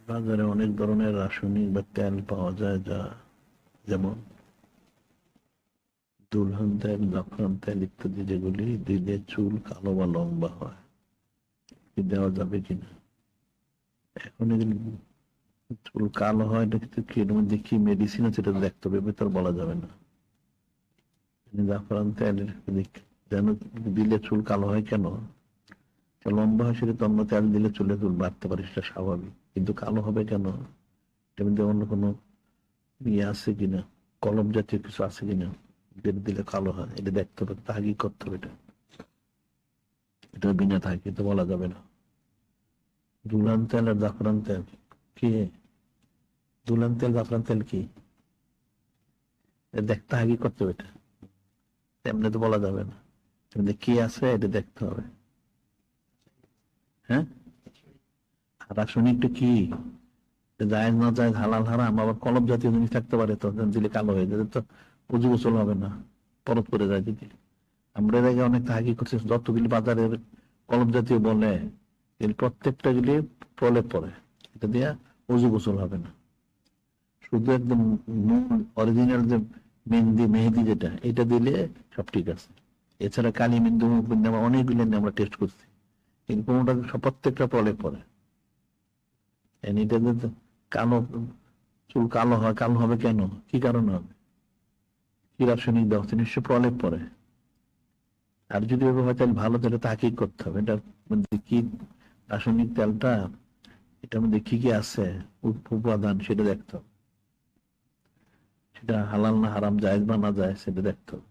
বাজারে অনেক ধরনের রাসায়নিক বা তেল পাওয়া যায়, যেমন দুলহান তেল, জাফরান তেল ইত্যাদি, যেগুলি দিলে চুল কালো বা লম্বা হয়। দেওয়া যাবে কিনা? এখন এগুলি চুল কালো হয়, এটা কিন্তু কি এর মধ্যে কি মেডিসিন আছে এটা দেখতে হবে, ভেতর বলা যাবে না। জাফরান তেল যেন দিলে চুল কালো হয় কেন? লম্বা হয় সেটা তো অন্য তেল দিলে চুলে চুল বাড়তে পারে, সেটা স্বাভাবিক, কিন্তু কালো হবে কেন? এটার মধ্যে অন্য কোনো ইয়ে আছে কিনা, কলম জাতীয় কিছু আছে কিনা, যেটা দিলে কালো হয়, এটা দেখতে হবে, তাগি করতে হবে। এটা বিনা থাকে তো বলা যাবে না। দুলান তেল আর জাফরান তেল কি? দুলান তেল জাফরান তেল কি দেখতে হাগি করতে হবে, এটা তেমনি তো বলা যাবে না। কি আছে এটা দেখতে হবে। হ্যাঁ, রাসায়নিকটা কি, জায়েজ না জায়েজ, হালাল হারাম, আবার কলম জাতীয় জিনিস থাকতে পারে, তো দিলে কালো হয়ে যাবে, তো উজু গোসল হবে না, পরত করে যায় যদি। আমরা এর আগে অনেক তাহাকি করছি, যতগুলি বাজারের কলম জাতীয় বলে প্রত্যেকটা গুলি প্রলেপ পরে, এটা দিয়া উজু গোসল হবে না। শুধু একদম অরিজিনাল যে মেহেদি যেটা, এটা দিলে সব ঠিক আছে। এছাড়া কালি বিন্দু অনেকগুলি আমরা টেস্ট করছি, কিন্তু কোনটা প্রত্যেকটা প্রলেপ পরে। এটা কালো চুল কালো হয়, কালো হবে কেন, কি কারণে হবে, কি রাসায়নিক দেওয়া হচ্ছে, নিশ্চয় প্রলেপ পরে। আর যদি ওইভাবে হয় তাহলে ভালো তেলে তাকেই করতে হবে, এটার মধ্যে কি রাসায়নিক তেলটা, এটার মধ্যে কি কি আছে উপাদান, সেটা দেখতে হবে। সেটা হালাল না হারাম, জায়েজ বা না জায়েজ, সেটা দেখতে হবে।